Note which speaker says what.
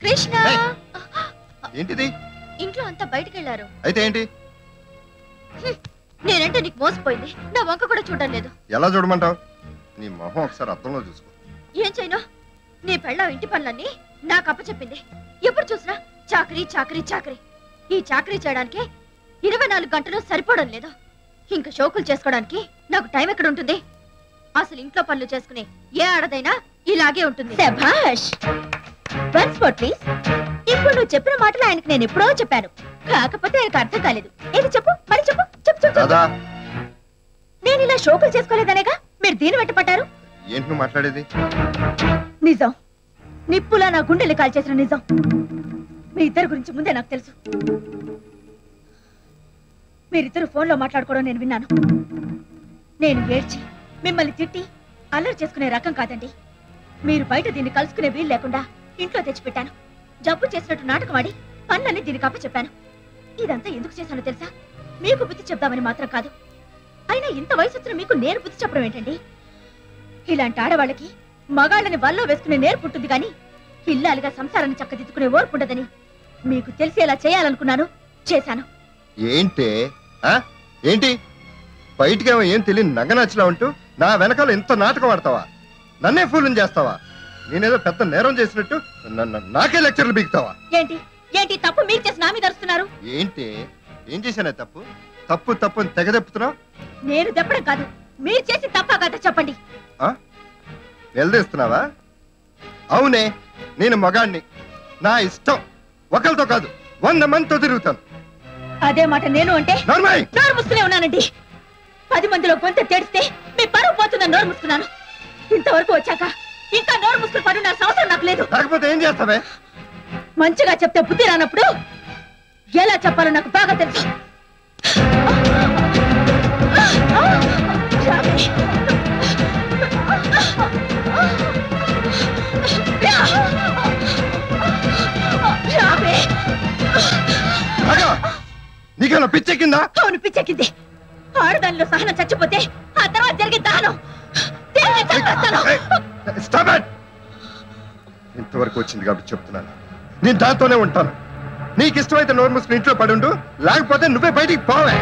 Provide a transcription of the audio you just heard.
Speaker 1: కృష్ణ
Speaker 2: ఏంటిది?
Speaker 1: ఇంట్లో అంతా బయటికి వెళ్ళారు.
Speaker 2: అయితే ఏంటి?
Speaker 1: నేనంటే నీకు మోసపోయింది. నా వంక కూడా చూడడం లేదు.
Speaker 2: ఎలా చూడమంటావు? నీ మొహం ఒకసారి అర్థంలో చూసుకో.
Speaker 1: ఏం చేయను? నీ పెళ్ళం ఇంటి పనులన్నీ నాకు అప్పచెప్పింది. ఎప్పుడు చూసినా చాకరీ చాకరీ చాకరీ. ఈ చాకరీ చేయడానికి 24 గంటలు సరిపోవడం లేదు. ఇంకా షోకులు చేసుకోవడానికి నాకు టైం ఎక్కడ ఉంటుంది? అసలు ఇంట్లో పనులు చేసుకునే ఏ ఆడదైనా ఇలాగే ఉంటుంది. శభాష్. Once more please. ఇప్పుడు నువ్వు చెప్పిన మాటలు ఆయనకు నేను ఎప్పుడో చెప్పాను, కాకపోతే ఆయనకు అర్థం కాలేదు. ఏది చెప్పు, మరి చెప్పు. చెప్పు చెప్పు. నేను ఇలా షోకులు చేసుకోలేదనేగా మీరు దీని వెంట పట్టారు.
Speaker 2: ఏంటి నువ్వు మాట్లాడేది?
Speaker 1: నిజం. నిప్పులా నా గుండెలు కాల్చేసిన నిజం. మీ ఇద్దరి గురించి ముందే నాకు తెలుసు. మీరిద్దరు ఫోన్లో మాట్లాడుకోవడం నేను విన్నాను. నేను ఏడ్చి మిమ్మల్ని తిట్టి అల్లరి చేసుకునే రకం కాదండి. మీరు బయట దీన్ని కలుసుకునే వీలు లేకుండా ఇంట్లో తెచ్చిపెట్టాను. జబ్బు చేసినట్టు నాటకమాడి పనులన్నీ దీనికి అప్పచెప్పాను. ఇదంతా ఎందుకు చేశానో తెలుసా? మీకు బుద్ధి చెప్దామని మాత్రం కాదు. అయినా ఇంత వయసు వచ్చిన మీకు నేను బుద్ధి చెప్పడం ఏంటండి? ఇలాంటి ఆడవాళ్ళకి మగాళ్ళని వల్లో వేసుకునే నేర్పుంటుంది కానీ ఇల్లాలుగా సంసారాన్ని చక్కదిద్దుకునే ఓర్పుండదని మీకు తెలిసేలా చేయాలనుకున్నాను, చేశాను.
Speaker 2: ఏంటి ఏంటి బయటికేమో ఏం తెలియని నగనచ్చలా ఉంటూ నా వెనకాల ఇంత నాటకం ఆడతావా? నన్నే ఫూలం చేస్తావా? నేనేదో పెద్ద నేరం చేసినట్టు నాకే లెక్చర్లు బిగుతావా?
Speaker 1: ఏంటి ఏంటి తప్పు మీరు చేసి నా మీద అరుస్తున్నారు?
Speaker 2: ఏంటి ఏం చేశానే తప్పు? తప్పు తప్పు అని తెగదెప్పుతున్నావు.
Speaker 1: నేను దెప్పడం కాదు, మీరు చేసి తప్ప కదా చెప్పండి.
Speaker 2: నిలదీస్తున్నావా? అవునే, నేను మగాణ్ణి. నా ఇష్టం. ఒకరితో కాదు 100 మందితో తిరుగుతాను.
Speaker 1: అదే మాట నేను అంటే నోరు ముసుకునే ఉన్నానండి. 10 మందిలో కొంత తెడిస్తే మీ పరువు పోతుందని నోరు ముసుకున్నాను. ఇంతవరకు వచ్చాక ఇంకా నోరు ముసుకుని పడున్న అవసరం నాకు లేదు.
Speaker 2: లేకపోతే ఏం చేస్తావే?
Speaker 1: మంచిగా చెప్తే బుద్ధి రానప్పుడు ఎలా చెప్పాలో నాకు బాగా తెలుసు.
Speaker 2: నీకేనా పిచ్చెక్కిందా?
Speaker 1: అవును, పిచ్చెక్కింది. ఆడదానిలో సహనం చచ్చిపోతే ఆ తర్వాత జరిగే దహనం
Speaker 2: ఇంతవరకు వచ్చింది కాబట్టి చెప్తున్నాను, నేను దాంతోనే ఉంటాను. నీకు ఇష్టమైతే నోరు మూసుకుని ఇంట్లో పడుండు, లేకపోతే నువ్వే బయటికి పోవే.